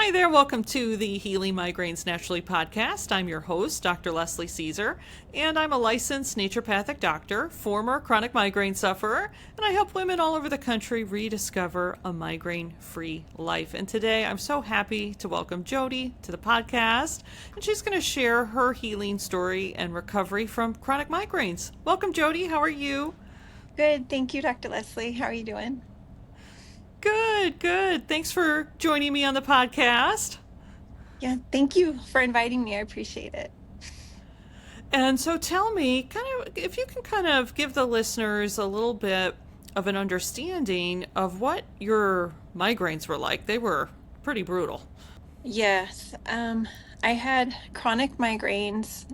Hi there, welcome to the Healing Migraines Naturally podcast. I'm your host, Dr. Leslie Caesar, and I'm a licensed naturopathic doctor, former chronic migraine sufferer, and I help women all over the country rediscover a migraine-free life. And today I'm so happy to welcome Jody to the podcast, and she's going to share her healing story and recovery from chronic migraines. Welcome, Jody. How are you? Good. Thank you, Dr. Leslie. How are you doing? Good, good. Thanks for joining me on the podcast. Yeah, thank you for inviting me. I appreciate it. And so tell me, if you can kind of give the listeners a little bit of an understanding of what your migraines were like. They were pretty brutal. Yes. I had chronic migraines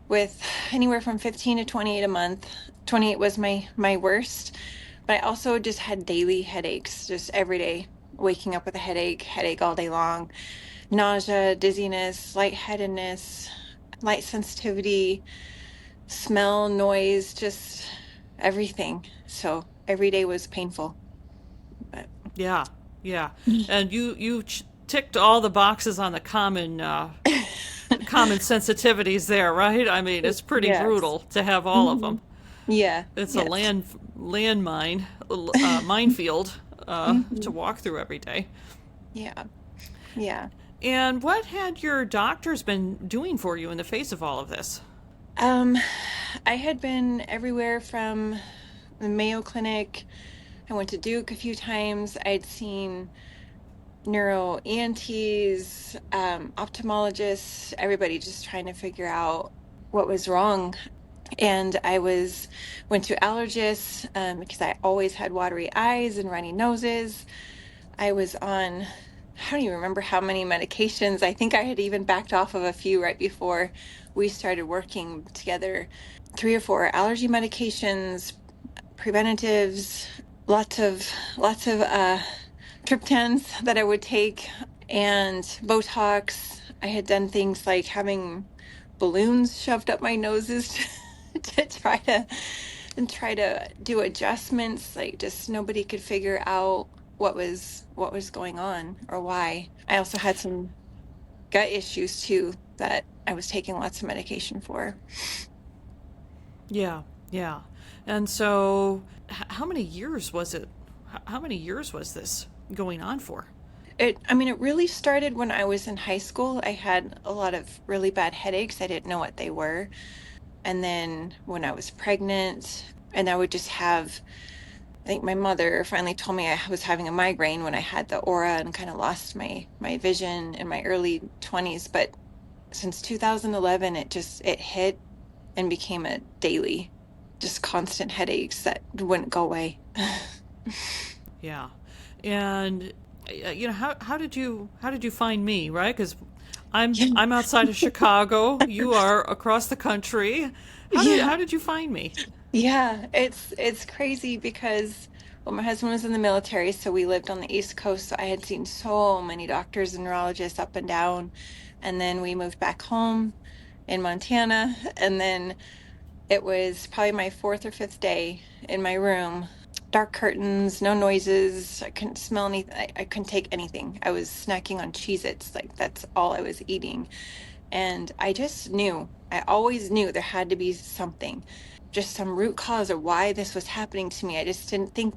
with anywhere from 15 to 28 a month. 28 was my worst, but I also just had daily headaches, just every day, waking up with a headache all day long, nausea, dizziness, lightheadedness, light sensitivity, smell, noise, just everything. So every day was painful. But Yeah, yeah. And you ticked all the boxes on the common sensitivities there, right? I mean, it's pretty yes. brutal to have all of hmm them. Yeah. It's a Yes. landmine, minefield to hmm walk through every day. Yeah. Yeah. And what had your doctors been doing for you in the face of all of this? Um, I had been everywhere from the Mayo Clinic. I went to Duke a few times. I'd seen neuro ENTs, ophthalmologists, everybody just trying to figure out what was wrong. And went to allergists because I always had watery eyes and runny noses. I was on, I don't even remember how many medications. I think I had even backed off of a few right before we started working together. 3 or 4 allergy medications, preventatives, lots of triptans that I would take, and Botox. I had done things like having balloons shoved up my noses to try to do adjustments. Like, just nobody could figure out what was going on or why. I also had some gut issues too that I was taking lots of medication for. Yeah, yeah. And so, how many years was it? How many years was this going on for? It really started when I was in high school. I had a lot of really bad headaches. I didn't know what they were. And then when I was pregnant, and I would just have, I think my mother finally told me I was having a migraine when I had the aura and kind of lost my vision in my early 20s. But since 2011, it hit and became a daily, just constant headaches that wouldn't go away. Yeah, and how did you find me, right? Because I'm outside of Chicago. You are across the country. Yeah. How did you find me? Yeah, it's crazy because, well, my husband was in the military, so we lived on the East Coast. So I had seen so many doctors and neurologists up and down, and then we moved back home in Montana, and then it was probably my fourth or fifth day in my room. Dark curtains, no noises. I couldn't smell anything. I couldn't take anything. I was snacking on Cheez-Its, like that's all I was eating. And I just knew, I always knew there had to be something, just some root cause or why this was happening to me. I just didn't think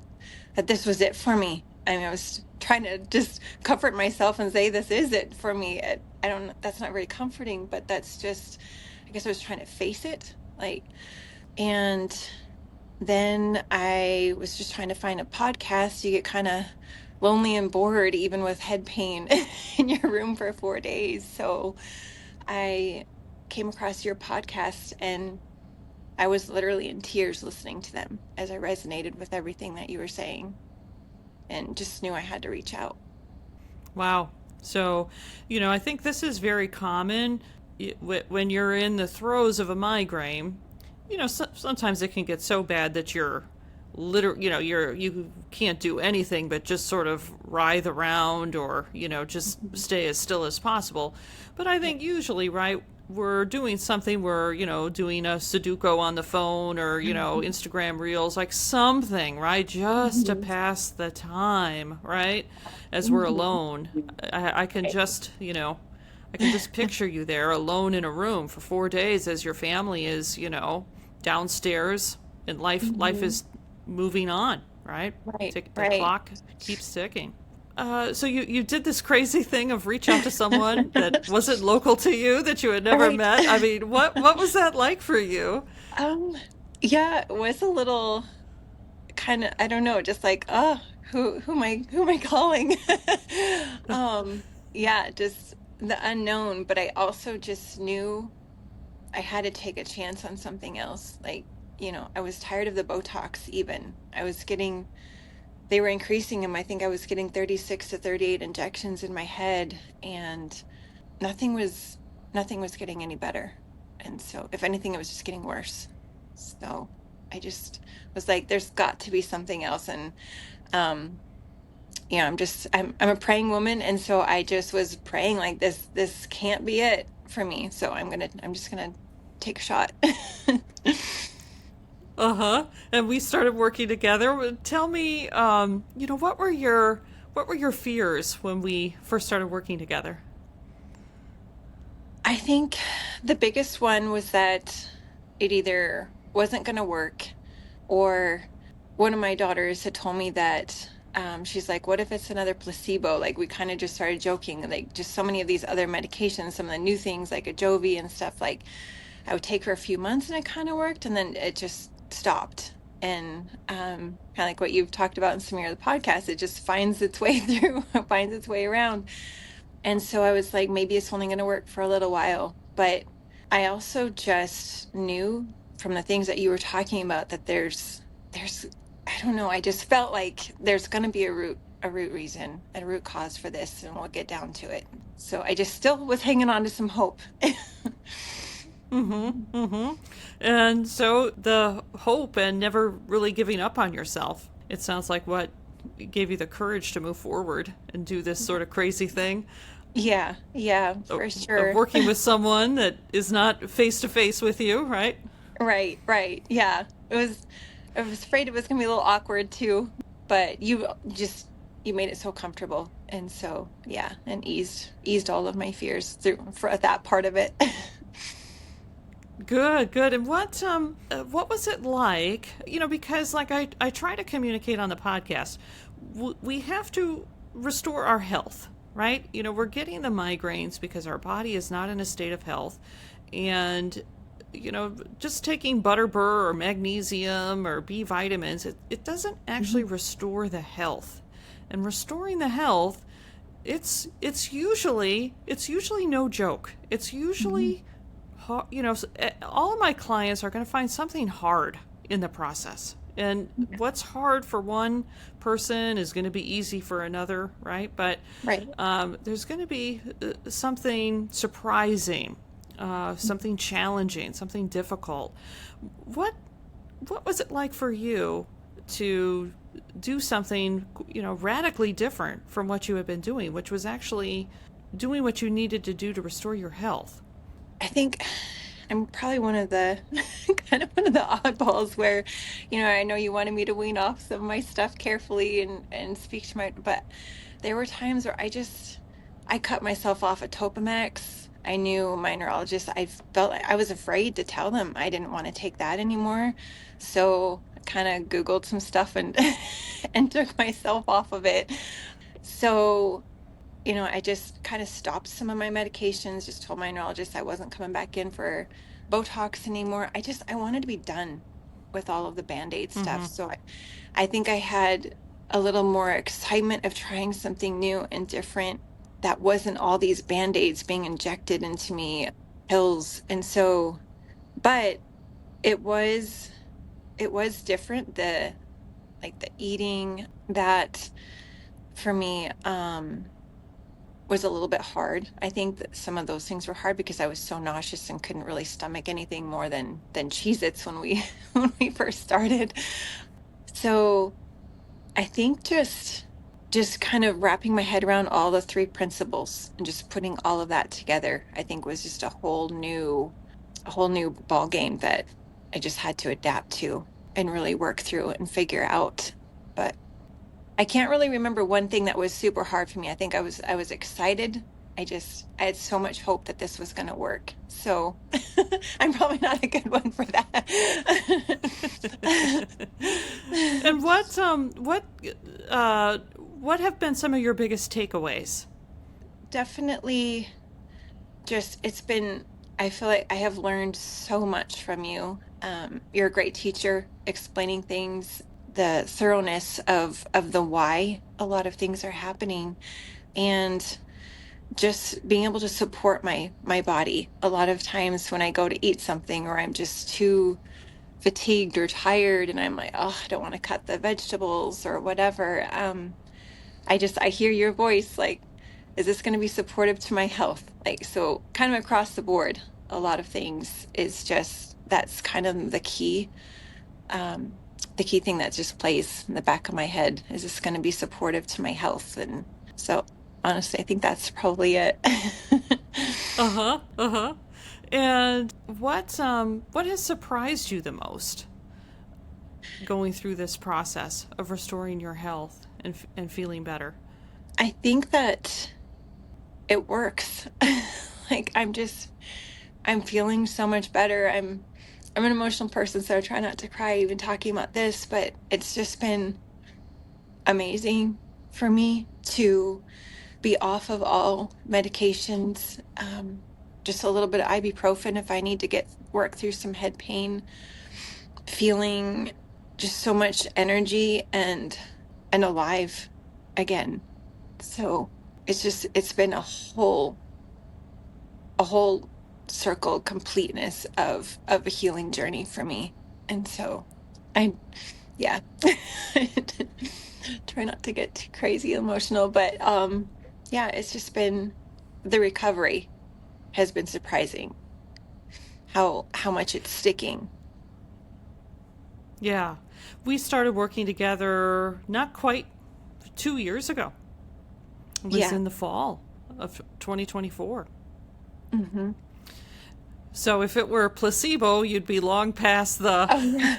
that this was it for me. I mean, I was trying to just comfort myself and say, this is it for me. I don't, that's not very comforting, but that's just, I guess I was trying to face it. And then I was just trying to find a podcast. You get kind of lonely and bored, even with head pain in your room for 4 days. So I came across your podcast and I was literally in tears listening to them as I resonated with everything that you were saying and just knew I had to reach out. Wow. So, I think this is very common when you're in the throes of a migraine. Sometimes it can get so bad that you're you can't do anything but just sort of writhe around or, just Mhm. stay as still as possible. But I Yeah. think usually, right, we're doing something, we're, doing a Sudoku on the phone or, Instagram Reels, like something, right? Just to Mhm. pass the time, right? As we're Mhm. alone. I can Right. just, I can just picture you there alone in a room for 4 days as your family is, downstairs and life Mhm. is moving on, right? Right, The right. clock keeps ticking. So you did this crazy thing of reach out to someone that wasn't local to you that you had never Right. met. I mean, what was that like for you? Um, yeah, it was a little kind of, I don't know, just like, oh, who am I calling? Um, yeah, just the unknown, but I also just knew I had to take a chance on something else. Like, I was tired of the Botox even. They were increasing them. I think I was getting 36 to 38 injections in my head, and nothing was nothing was getting any better. And so if anything, it was just getting worse. So I just was like, there's got to be something else. And um I'm a praying woman, and so I just was praying like this can't be it for me. So I'm just gonna take a shot. Uh-huh. And we started working together. Tell me, what were your fears when we first started working together? I think the biggest one was that it either wasn't going to work, or one of my daughters had told me that she's like, what if it's another placebo? Like, we kind of just started joking, like just so many of these other medications, some of the new things like Ajovy and stuff, like I would take for a few months and it kind of worked, and then it just stopped. And kind of like what you've talked about in some of your other podcasts, it just finds its way through, finds its way around. And so I was like, maybe it's only going to work for a little while. But I also just knew from the things that you were talking about that there's, I don't know, I just felt like there's going to be a root reason, a root cause for this, and we'll get down to it. So I just still was hanging on to some hope. Mm-hmm. Mm-hmm. And so the hope and never really giving up on yourself. It sounds like what gave you the courage to move forward and do this sort of crazy thing Yeah, yeah, of for of sure. working with someone that is not face to face with you, right? Right, right. Yeah. I was afraid it was gonna be a little awkward too, but you made it so comfortable. And so, yeah, and eased all of my fears through for that part of it. Good, good. And what was it like? Because like I try to communicate on the podcast, we have to restore our health, right? We're getting the migraines because our body is not in a state of health, and just taking butterbur or magnesium or B vitamins, it doesn't actually Mhm. restore the health. And restoring the health, it's usually no joke. It's Mhm. usually all of my clients are going to find something hard in the process. And what's hard for one person is going to be easy for another, right? But Right. there's going to be something surprising, something challenging, something difficult. What what was it like for you to do something, radically different from what you had been doing, which was actually doing what you needed to do to restore your health? I think I'm probably one of the kind of one of the oddballs where, I know you wanted me to wean off some of my stuff carefully and speak to but there were times where I cut myself off at Topamax. I knew my neurologist, I felt like I was afraid to tell them I didn't want to take that anymore. So I kind of Googled some stuff and and took myself off of it. So I just kind of stopped some of my medications, just told my neurologist I wasn't coming back in for Botox anymore. I wanted to be done with all of the Band-Aid stuff. Mm-hmm. So I think I had a little more excitement of trying something new and different that wasn't all these Band-Aids being injected into me, pills. And so, but it was it was different. The eating that for me, was a little bit hard. I think that some of those things were hard because I was so nauseous and couldn't really stomach anything more than Cheez-Its when we when we first started. So I think just just kind of wrapping my head around all the three principles and just putting all of that together, I think was just a whole new ball game that I just had to adapt to and really work through and figure out. But I can't really remember one thing that was super hard for me. I think I was excited. I had so much hope that this was going to work. So I'm probably not a good one for that. And what have been some of your biggest takeaways? Definitely just it's been I feel like I have learned so much from you. You're a great teacher explaining things, the thoroughness of the why a lot of things are happening, and just being able to support my body. A lot of times when I go to eat something or I'm just too fatigued or tired and I'm like, oh, I don't want to cut the vegetables or whatever. I hear your voice like, is this going to be supportive to my health? Like, so kind of across the board, a lot of things is just, that's kind of the key thing that just plays in the back of my head. Is this going to be supportive to my health? And so honestly, I think that's probably it. Uh-huh. Uh-huh. And what has surprised you the most going through this process of restoring your health and feeling better? I think that it works. Like I'm feeling so much better. I'm an emotional person, so I try not to cry even talking about this, but it's just been amazing for me to be off of all medications. Just a little bit of ibuprofen if I need to get work through some head pain, feeling just so much energy and alive again. So it's been a whole circle completeness of a healing journey for me. And so I yeah. Try not to get too crazy emotional, but yeah, it's just been the recovery has been surprising how much it's sticking. Yeah. We started working together not quite 2 years ago. It was Yeah. in the fall of 2024. Hmm. So if it were placebo, you'd be long past Oh yeah.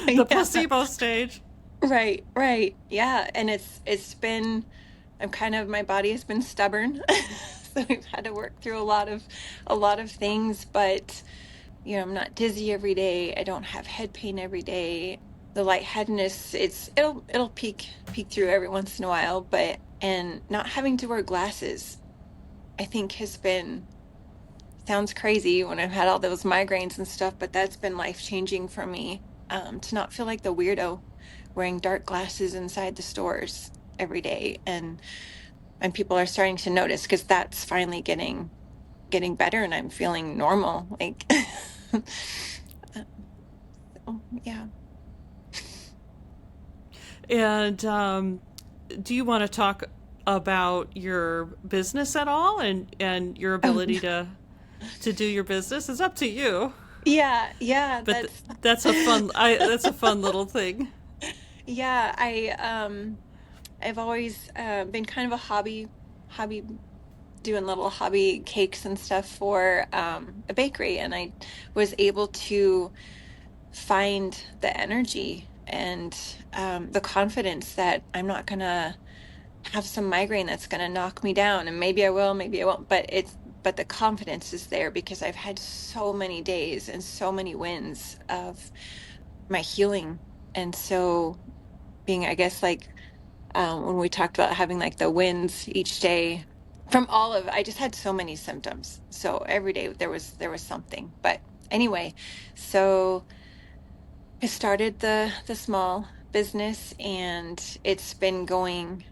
the Yeah. placebo stage. Right, right. Yeah. And it's been my body has been stubborn. So we've had to work through a lot of things, but I'm not dizzy every day. I don't have head pain every day. The lightheadedness, it'll peek through every once in a while, but and not having to wear glasses, I think has been sounds crazy when I've had all those migraines and stuff, but that's been life-changing for me. To not feel like the weirdo wearing dark glasses inside the stores every day. And people are starting to notice because that's finally getting better and I'm feeling normal. Like oh, yeah. And do you want to talk about your business at all and your Oh, ability to do your business? It's up to you. yeah, yeah, But that's that's a fun little thing. yeah, I've always been kind of a hobby doing little hobby cakes and stuff for a bakery, and I was able to find the energy and the confidence that I'm not gonna have some migraine that's gonna knock me down, and maybe I will, maybe I won't, but the confidence is there because I've had so many days and so many wins of my healing. And so being, I guess, like when we talked about having like the wins each day from I just had so many symptoms. So every day there was something. But anyway, so I started the small business and it's been going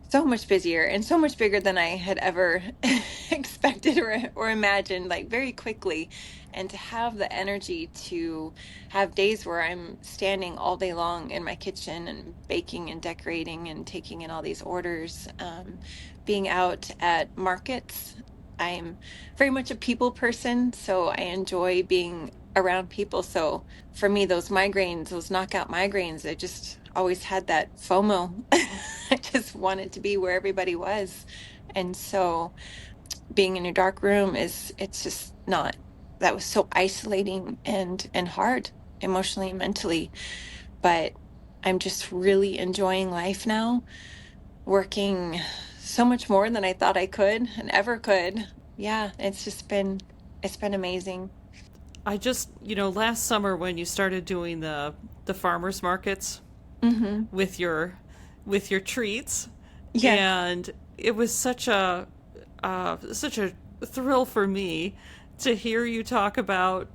so much busier and so much bigger than I had ever expected or imagined, like very quickly. And to have the energy to have days where I'm standing all day long in my kitchen and baking and decorating and taking in all these orders, being out at markets. I'm very much a people person, so I enjoy being around people. So for me, those knockout migraines, always had that FOMO. I just wanted to be where everybody was. And so being in a dark room it's just not, that was so isolating and hard emotionally and mentally. But I'm just really enjoying life now, working so much more than I thought I could and ever could. Yeah, it's been amazing. I just, last summer when you started doing the farmers markets Hmm. with your treats, Yeah. and it was such a thrill for me to hear you talk about,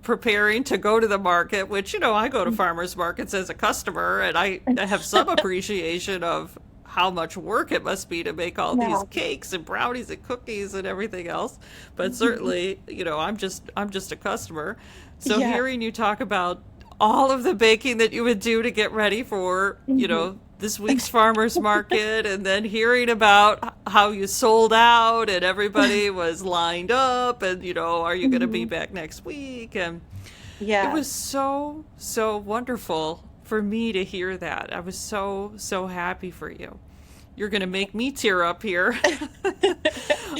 preparing to go to the market, which, I go to farmers markets as a customer, and I have some appreciation of how much work it must be to make all these Yeah. cakes and brownies and cookies and everything else. But Mhm. certainly, I'm just a customer. So Yeah. hearing you talk about all of the baking that you would do to get ready for, Hmm. this week's farmers market, and then hearing about how you sold out and everybody was lined up, and, are you going to be Hmm. back next week? And it Yeah. was so, so wonderful for me to hear that. I was so, so happy for you. You're going to make me tear up here.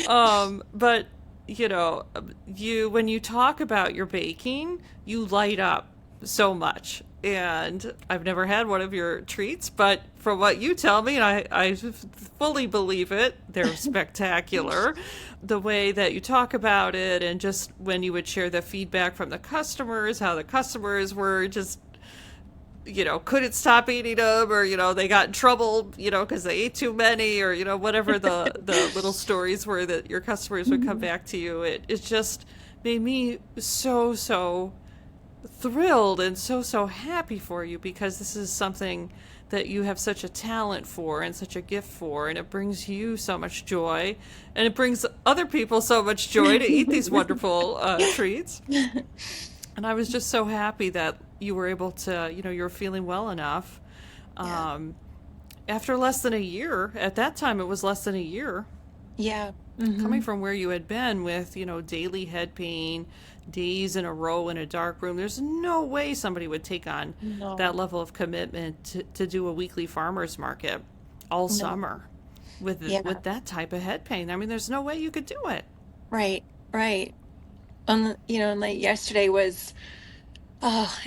But when you talk about your baking, you light up so much. And I've never had one of your treats, but from what you tell me, and I fully believe it, they're spectacular. The way that you talk about it, and just when you would share the feedback from the customers, how the customers were just, couldn't stop eating them, or, they got in trouble, because they ate too many, or, whatever the little stories were that your customers would come Mhm. back to you. It just made me so, so thrilled and so, so happy for you, because this is something that you have such a talent for and such a gift for, and it brings you so much joy, and it brings other people so much joy to eat these wonderful treats. And I was just so happy that you were able to, you were feeling well enough. Yeah. Um, After less than a year, at that time it was less than a year, Yeah. coming Hmm. from where you had been with, daily head pain, days in a row in a dark room, there's no way somebody would take on that No. level of commitment to do a weekly farmer's market all No. summer with Yeah. that type of head pain. I mean, there's no way you could do it. Right. Right. And like yesterday was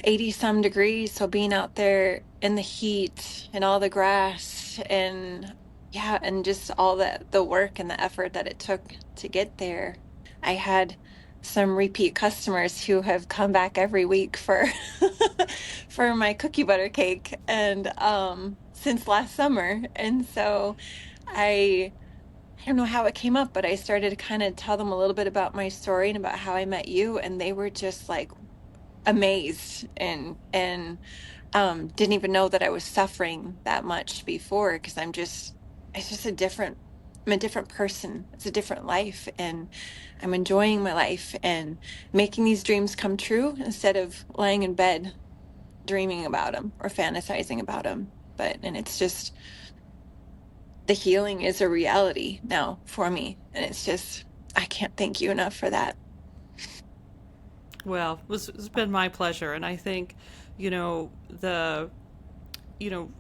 80 some degrees. So being out there in the heat and all the grass and yeah, and just all the work and the effort that it took to get there. I had some repeat customers who have come back every week for for my cookie butter cake and since last summer. And so I I don't know how it came up, but I started to kind of tell them a little bit about my story and about how I met you, and they were just like amazed and didn't even know that I was suffering that much before because it's just a different, I'm a different person. It's a different life, and I'm enjoying my life and making these dreams come true instead of laying in bed dreaming about them or fantasizing about them. And it's just, the healing is a reality now for me, and it's just, I can't thank you enough for that. Well, it's been my pleasure, and I think, you know, the you know,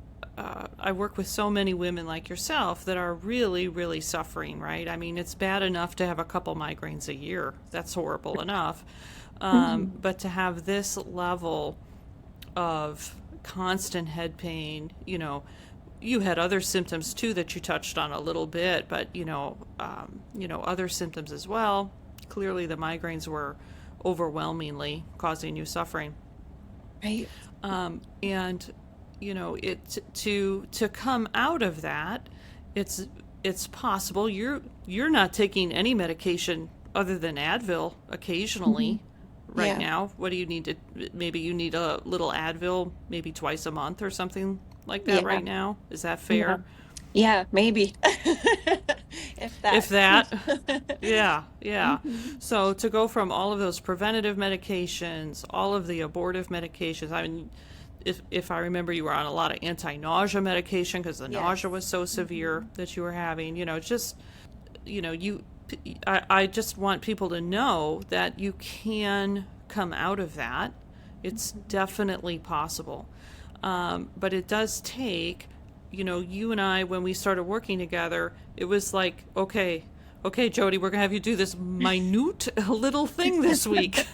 I work with so many women like yourself that are really, really suffering, right? I mean, it's bad enough to have a couple migraines a year. That's horrible enough. Mhm. But to have this level of constant head pain, you had other symptoms too that you touched on a little bit, but, other symptoms as well. Clearly, the migraines were overwhelmingly causing you suffering. Right. And it to come out of that, it's it's possible you're not taking any medication other than Advil Mhm. occasionally right Yeah. now. What do you need to, maybe you need a little Advil maybe twice a month or something like that Yeah. right now? Is that Yeah. fair? Yeah, maybe. If If that. that. Yeah, yeah. Mhm. So to go from all of those preventative medications, all of the abortive medications, I mean, if I remember, you were on a lot of anti-nausea medication because the Yes. nausea was so severe Hmm. that you were having. Just, you, I just want people to know that you can come out of that. It's Hmm. definitely possible. But it does take, you and I, when we started working together, it was like, okay, Jody, we're going to have you do this minute little thing this week.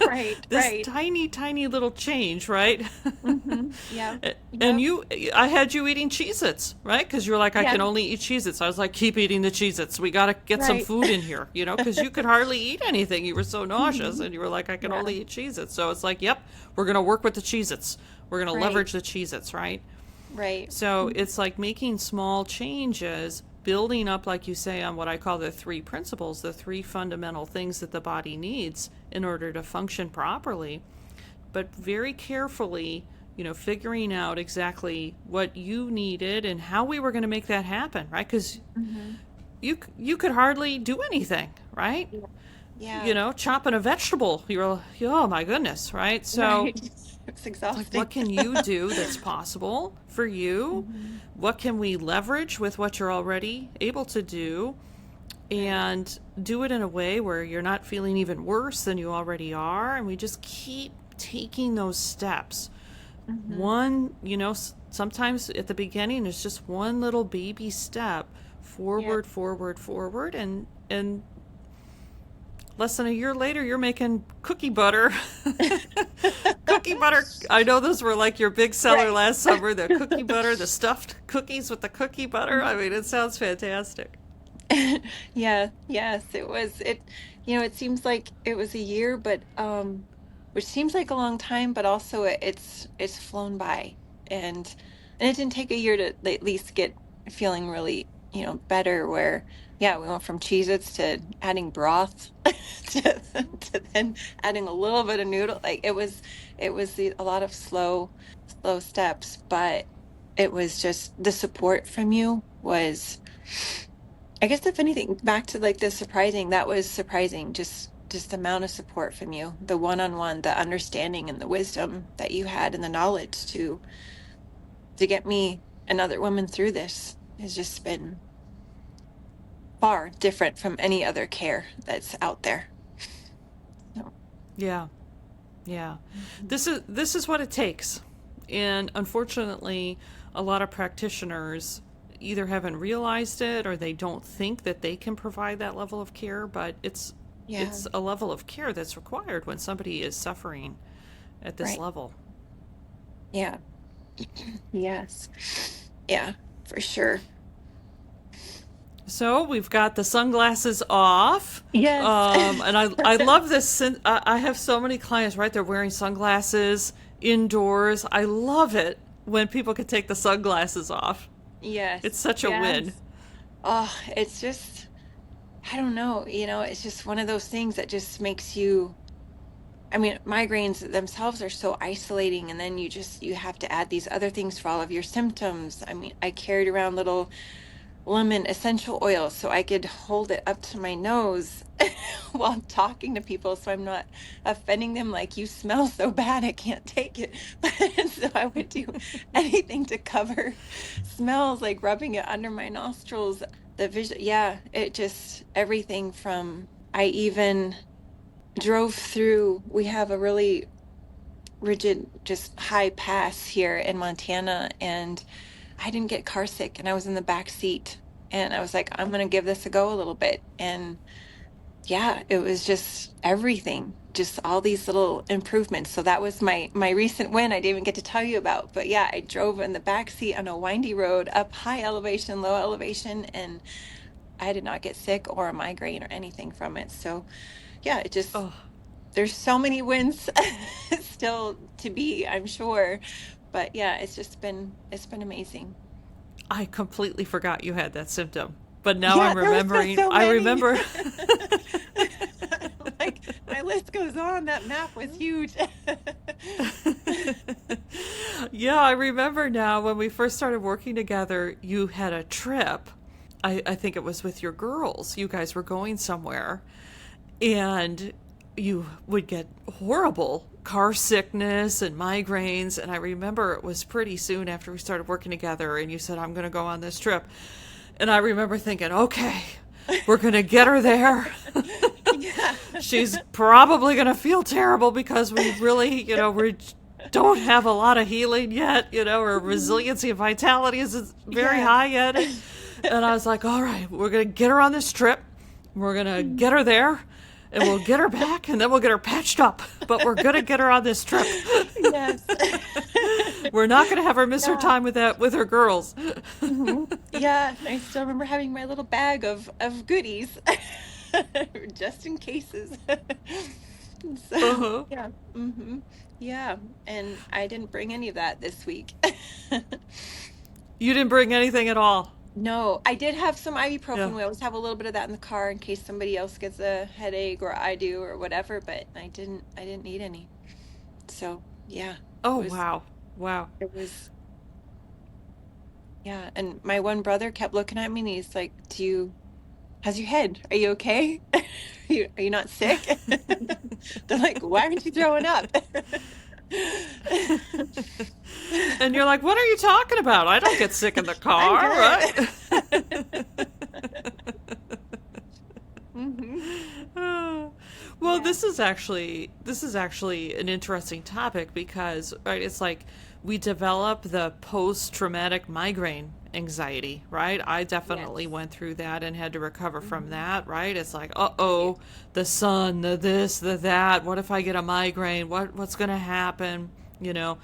Right, This right. tiny, tiny little change, right? Yeah, And yep, I had you eating Cheez-Its, right? Because you were like, I yeah, can only eat Cheez-Its. I was like, keep eating the Cheez-Its. We got to get some right. food in here, because you could hardly eat anything. You were so nauseous, Mhm. and you were like, I can Yeah, only eat Cheez-Its. So it's like, yep, we're going to work with the Cheez-Its. We're going to right, leverage the Cheez-Its, right? right. So it's like making small changes, building up, like you say, on what I call the three principles, the three fundamental things that the body needs in order to function properly. But very carefully, figuring out exactly what you needed and how we were going to make that happen, right? Because Hmm. you could hardly do anything, right? Yeah, yeah, Chopping a vegetable, you're, oh my goodness, right? So right. It's like, exhausting. what can you do that's possible for you? Hmm. What can we leverage with what you're already able to do? Right. And do it in a way where you're not feeling even worse than you already are. And we just keep taking those steps. Hmm. One, sometimes at the beginning, it's just one little baby step Yeah. forward, forward, forward. And less than a year later, you're making cookie butter. Cookie butter. I know those were like your big seller Right. last summer, the cookie butter, the stuffed cookies with the cookie butter. I mean, it sounds fantastic. Yeah, yes, it was it seems like it was a year, but which seems like a long time, but also it's flown by. And it didn't take a year to at least get feeling really, better where yeah, we went from Cheez-Its to adding broth to then adding a little bit of noodle. Like a lot of slow steps, but it was just the support from you was I guess if anything, back to like the surprising, that was surprising. Just the amount of support from you, the one-on-one, the understanding and the wisdom that you had and the knowledge to get me and other women through this has just been far different from any other care that's out there. So, Yeah, yeah. mhm. This is what it takes. And unfortunately, a lot of practitioners either haven't realized it or they don't think that they can provide that level of care, but Yeah, it's a level of care that's required when somebody is suffering at this right. level. Yeah. Yes. Yeah, for sure. So we've got the sunglasses off, Yes. and I love this. I have so many clients, right? They're wearing sunglasses indoors. I love it when people can take the sunglasses off. It's Yes. such a win. Yes. Oh, it's just I don't know, it's just one of those things that just makes you, I mean, migraines themselves are so isolating, and then you have to add these other things for all of your symptoms. I mean, I carried around little lemon essential oil so I could hold it up to my nose while talking to people so I'm not offending them like you smell so bad I can't take it. And so I would do anything to cover smells, like rubbing it under my nostrils. The vision, yeah, it just everything from I even drove through, we have a really rigid, just high pass here in Montana, and I didn't get car sick, and I was in the back seat, and I was like, I'm gonna give this a go a little bit. And yeah, it was just everything, just all these little improvements. So that was my recent win I didn't even get to tell you about. But yeah, I drove in the back seat on a windy road up high elevation, low elevation, and I did not get sick or a migraine or anything from it. So yeah, it just Oh, there's so many wins still to be, I'm sure. But yeah, it's been amazing. I completely forgot you had that symptom, but now Yeah, I'm there was just remembering. so I many. remember. Like my list goes on. That map was huge. Yeah, I remember now when we first started working together, you had a trip. I think it was with your girls. You guys were going somewhere, and you would get horrible car sickness and migraines. And I remember it was pretty soon after we started working together, and you said, I'm going to go on this trip. And I remember thinking, okay, we're going to get her there. Yeah. She's probably going to feel terrible because we really, we're don't have a lot of healing yet, or resiliency and vitality is very Yeah. high yet. And I was like, all right, we're going to get her on this trip. We're going to get her there and we'll get her back and then we'll get her patched up. But we're going to get her on this trip. Yes. We're not going to have her miss her Yeah. time with her girls. Yeah. I still remember having my little bag of goodies just in cases. So, Uh-huh. yeah. Yeah. And I didn't bring any of that this week. You didn't bring anything at all. No, I did have some Yeah. ibuprofen. We always have a little bit of that in the car in case somebody else gets a headache or I do or whatever, but I didn't need any. So, yeah, Oh, it was wow. Wow. it was yeah, and my one brother kept looking at me and he's like, how's your head? Are you okay? Are you not sick?" They're like, "Why aren't you throwing up?" And you're like, what are you talking about? I don't get sick in the I'm car, good. right? hmm Well, Yeah. this is actually an interesting topic because right, it's like we develop the post-traumatic migraine anxiety, right? I definitely Yes. went through that and had to recover from hmm that, right? It's like, Yeah. uh-oh, the sun, the this, the that. What if I get a migraine? What's going to happen? You know,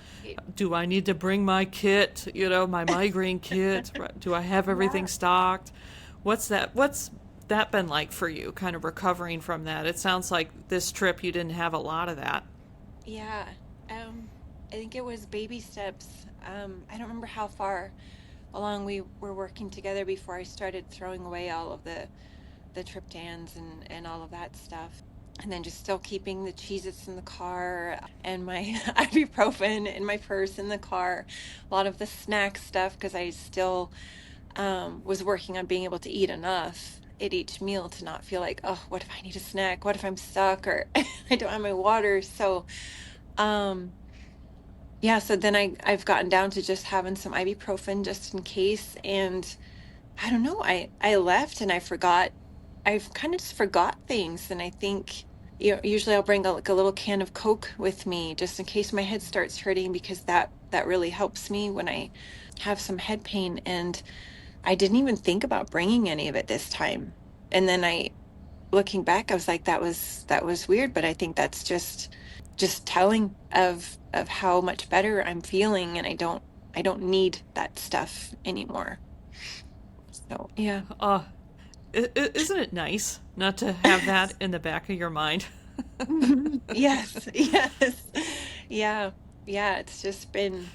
do I need to bring my kit, my migraine kit? Do I have everything Yeah. stocked? What's that been like for you, kind of recovering from that? It sounds like this trip you didn't have a lot of that. Yeah. I think it was baby steps. I don't remember how far along we were working together before I started throwing away all of the triptans and all of that stuff. And then just still keeping the Cheez-Its in the car and my ibuprofen in my purse in the car, a lot of the snack stuff because I still was working on being able to eat enough at each meal to not feel like, oh, what if I need a snack? What if I'm stuck or I don't have my water? So, um, yeah, so then I've gotten down to just having some ibuprofen just in case. And I don't know, I left and I forgot. I've kind of just forgot things. And I think, usually I'll bring like a little can of Coke with me just in case my head starts hurting because that really helps me when I have some head pain. And I didn't even think about bringing any of it this time. And then looking back, I was like, that was weird, but I think that's just telling of how much better I'm feeling, and I don't need that stuff anymore. So yeah. Uh, isn't it nice not to have that in the back of your mind? Yes, yes. Yeah, yeah, it's just been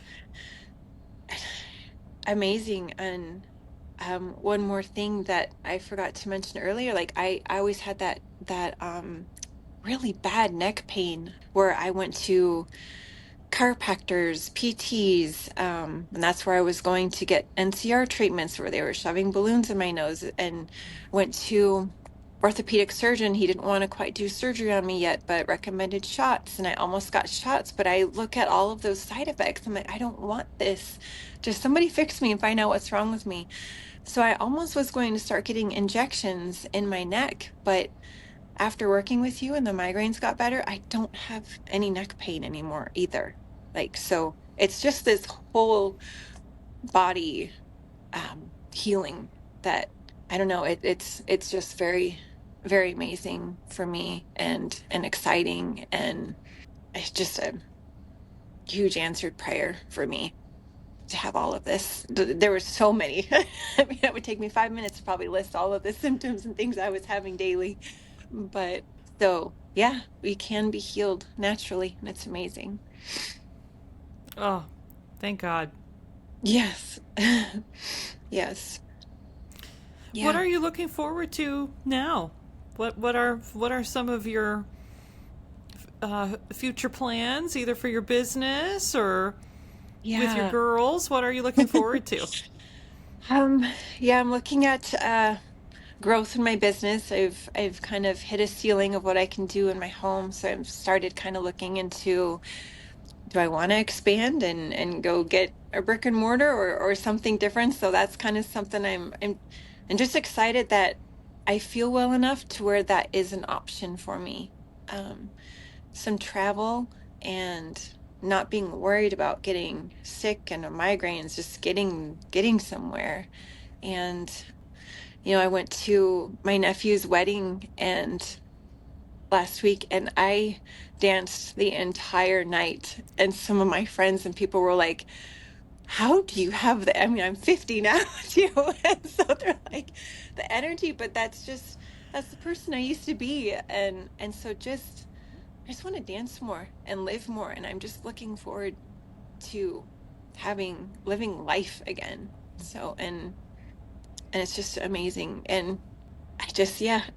amazing. And one more thing that I forgot to mention earlier, like I always had that really bad neck pain where I went to chiropractors, PTs, and that's where I was going to get NCR treatments where they were shoving balloons in my nose, and went to orthopedic surgeon. He didn't want to quite do surgery on me yet, but recommended shots, and I almost got shots. But I look at all of those side effects. I'm like, I don't want this. Just somebody fix me and find out what's wrong with me. So I almost was going to start getting injections in my neck, but after working with you and the migraines got better, I don't have any neck pain anymore either. Like, so it's just this whole body healing that I don't know, it's just very, very amazing for me and exciting, and it's just a huge answered prayer for me to have all of this. There were so many. I mean, it would take me 5 minutes to probably list all of the symptoms and things I was having daily. But so, yeah, we can be healed naturally, and it's amazing. Oh, thank God. Yes. Yes. What Yeah. are you looking forward to now? What are some of your future plans, either for your business or with your Yeah. girls? What are you looking forward to? Um, yeah, I'm looking at growth in my business. I've kind of hit a ceiling of what I can do in my home. So I've started kind of looking into, do I want to expand and go get a brick and mortar or something different? So that's kind of something I'm just excited that I feel well enough to where that is an option for me. Um, some travel and not being worried about getting sick and a migraine, is just getting somewhere. And I went to my nephew's wedding and last week, and I danced the entire night. And some of my friends and people were like, how do you have the, I mean, I'm 50 now too. And so they're like, the energy, but that's the person I used to be. And so I just want to dance more and live more. And I'm just looking forward to living life again. So, and it's just amazing. And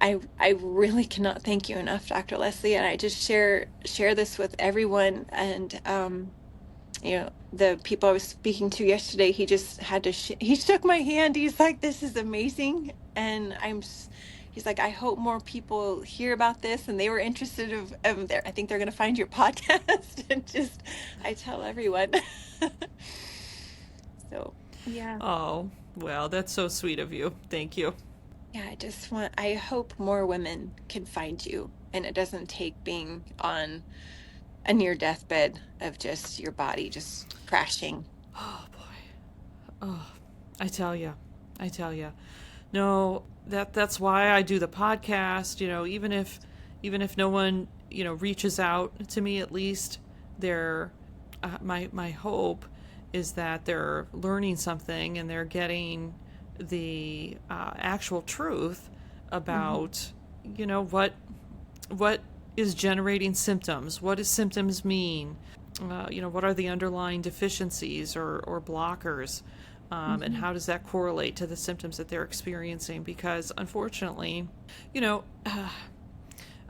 I really cannot thank you enough, Dr. Leslie. And I just share this with everyone. And the people I was speaking to yesterday, he just had to he shook my hand. He's like, this is amazing. And he's like, I hope more people hear about this. And they were interested of their, I think they're going to find your podcast. And just, I tell everyone. So, yeah. Oh, well, that's so sweet of you. Thank you. Yeah, I hope more women can find you, and it doesn't take being on a near deathbed of just your body just crashing. Oh boy. Oh, I tell you. I tell you. No, that's why I do the podcast, even if no one, reaches out to me, at least they're my hope is that they're learning something and they're getting the actual truth Hmm. about, what is generating symptoms, what does symptoms mean, what are the underlying deficiencies or blockers, and Hmm. how does that correlate to the symptoms that they're experiencing? Because unfortunately, you know,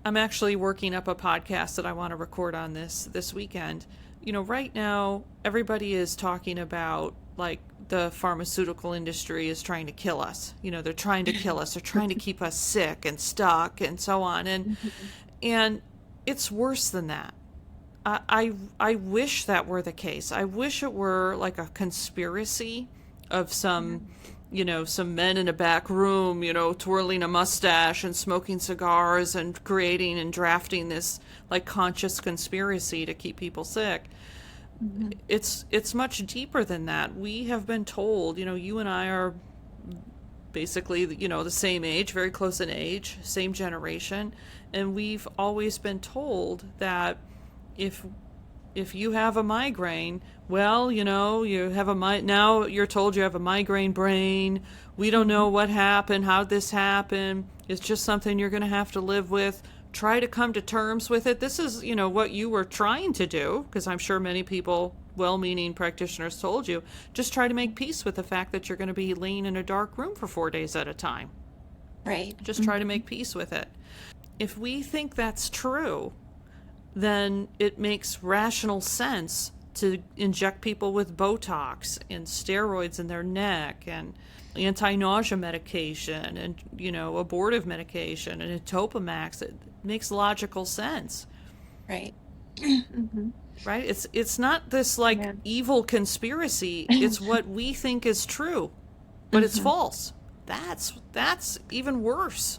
I'm actually working up a podcast that I want to record on this weekend. Right now everybody is talking about, like, the pharmaceutical industry is trying to kill us. They're trying to kill us. They're trying to keep us sick and stuck and so on. And it's worse than that. I wish that were the case. I wish it were like a conspiracy of some men in a back room, twirling a mustache and smoking cigars and creating and drafting this, like, conscious conspiracy to keep people sick. Hmm. It's much deeper than that. We have been told, you and I are basically, the same age, very close in age, same generation, and we've always been told that if if you have a migraine, well, you have now you're told you have a migraine brain. We don't know Hmm. what happened, how this happened. It's just something you're going to have to live with. Try to come to terms with it. This is, what you were trying to do, because I'm sure many people, well-meaning practitioners, told you, just try to make peace with the fact that you're going to be laying in a dark room for 4 days at a time. Right. Just try to Hmm. make peace with it. If we think that's true, then it makes rational sense to inject people with Botox and steroids in their neck and anti-nausea medication and, abortive medication and a Topamax. It makes logical sense, Right. Hmm. right? It's not this, like, Yeah. evil conspiracy. It's what we think is true, but it's Hmm. false. That's even worse.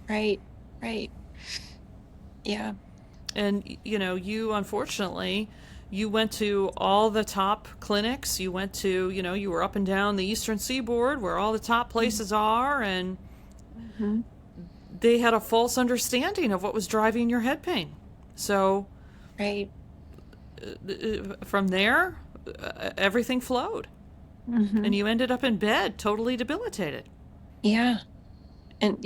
Right. Right. Yeah. And, you, unfortunately, you went to all the top clinics. You went to, you were up and down the eastern seaboard where all the top places are, and Hmm. they had a false understanding of what was driving your head pain. So Right. from there, everything flowed, Hmm. and you ended up in bed, totally debilitated. Yeah. And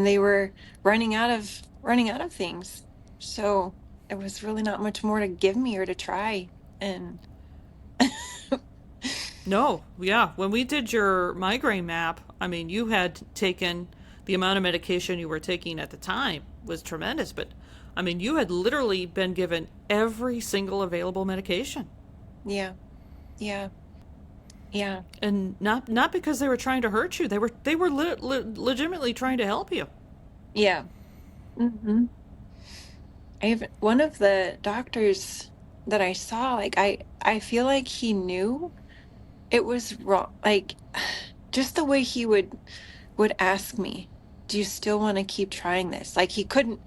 they were running out of things. So it was really not much more to give me or to try. And No, yeah. When we did your migraine map, I mean, you had taken the amount of medication you were taking at the time was tremendous, but I mean, you had literally been given every single available medication. yeah, yeah, yeah, And not because they were trying to hurt you. They were legitimately trying to help you. yeah. Hmm. One of the doctors that I saw, like I feel like he knew it was wrong. Like just the way he would ask me, "Do you still want to keep trying this?" Like he didn't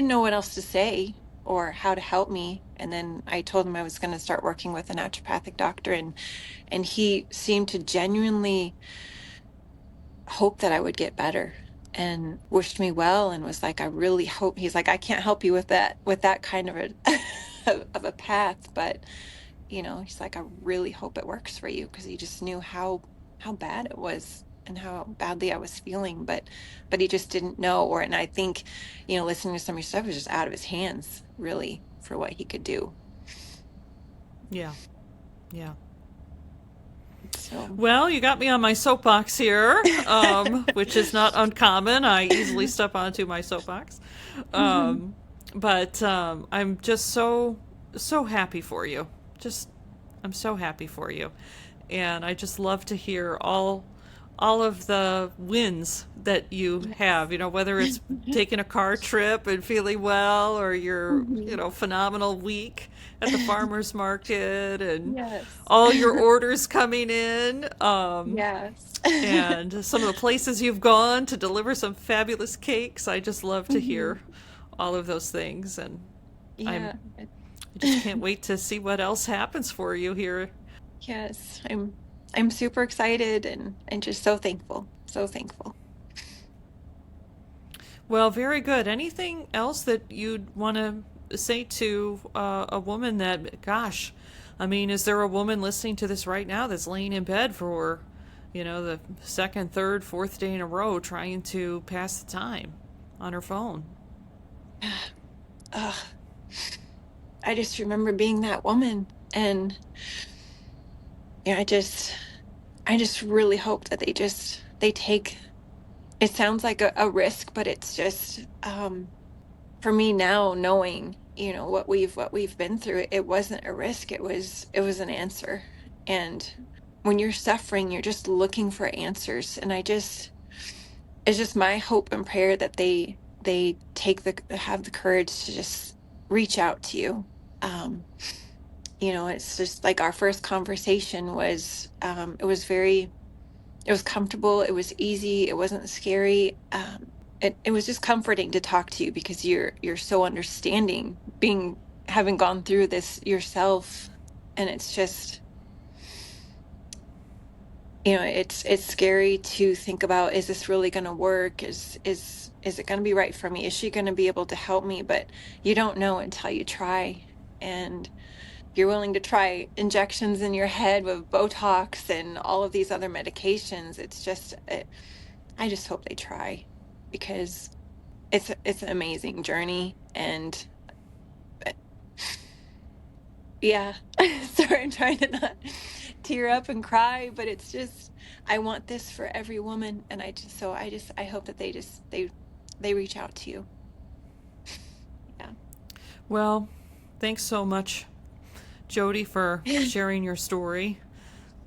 know what else to say. or how to help me. And then I told him I was going to start working with a naturopathic doctor, and he seemed to genuinely hope that I would get better and wished me well and was like, I really hope. He's like, I can't help you with that kind of a of a path, but he's like, I really hope it works for you, because he just knew how bad it was and how badly I was feeling, but he just didn't know. And I think, listening to some of your stuff was just out of his hands, really, for what he could do. Yeah. Yeah. So Well, you got me on my soapbox here, which is not uncommon. I easily step onto my soapbox. mhm. But I'm just so happy for you. I'm so happy for you. And I just love to hear all of the wins that you have, whether it's taking a car trip and feeling well, or your, Mhm. phenomenal week at the farmer's market, and Yes. all your orders coming in, Yes. and some of the places you've gone to deliver some fabulous cakes. I just love to Mhm. hear all of those things, and I'm Yeah. I just can't wait to see what else happens for you here. Yes, I'm super excited and just so thankful. So thankful. Well, very good. Anything else that you'd want to say to a woman that, gosh, I mean, is there a woman listening to this right now that's laying in bed for, the second, third, fourth day in a row trying to pass the time on her phone? Ugh, I just remember being that woman, and yeah, I just really hope that they take, it sounds like a risk, but it's just for me now, knowing, what we've been through, it wasn't a risk, it was an answer. And when you're suffering, you're just looking for answers. And it's just my hope and prayer that they have the courage to just reach out to you. Um, it's just like our first conversation was, it was comfortable, it was easy, it wasn't scary. It was just comforting to talk to you, because you're so understanding, having gone through this yourself. And it's just, it's scary to think about, is this really going to work? Is it going to be right for me? Is she going to be able to help me? But you don't know until you try. And you're willing to try injections in your head with Botox and all of these other medications. I just hope they try, because it's an amazing journey. And uh, yeah, sorry, I'm trying to not tear up and cry, but it's just, I want this for every woman. And I hope that they reach out to you. Yeah. Well, thanks so much, Jody, for sharing your story.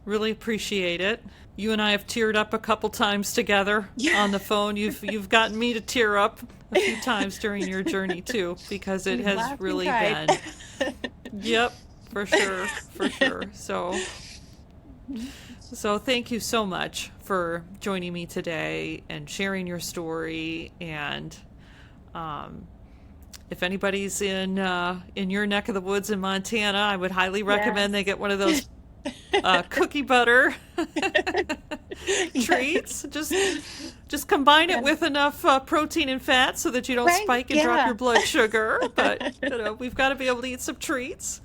Really appreciate it. You and I have teared up a couple times together Yeah. on the phone. You've gotten me to tear up a few times during your journey too, because it We've has laughed and really cried. been. Yep, for sure, for sure. So thank you so much for joining me today and sharing your story. And um, if anybody's in your neck of the woods in Montana, I would highly recommend they Yes. get one of those cookie butter Yes. treats. Just combine it Yeah. with enough protein and fat so that you don't Right. spike and drop Yeah. your blood sugar. But we've got to be able to eat some treats.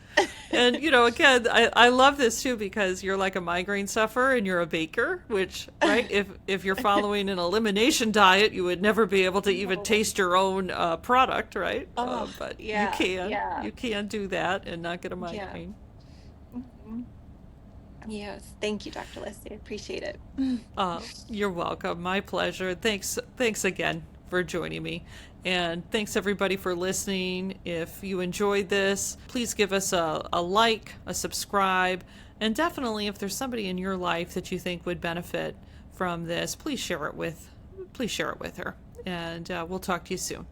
And again, I love this too, because you're like a migraine sufferer and you're a baker, which, right, if you're following an elimination diet, you would never be able to even No. taste your own product, right? Oh, But yeah. you Yeah. can do that and not get a Yeah. migraine. Mhm. Yes. Thank you, Dr. Leslie. I appreciate it. You're welcome. My pleasure. Thanks again for joining me. And thanks everybody for listening. If you enjoyed this, please give us a like, a subscribe, and definitely if there's somebody in your life that you think would benefit from this, please share it with her. And we'll talk to you soon.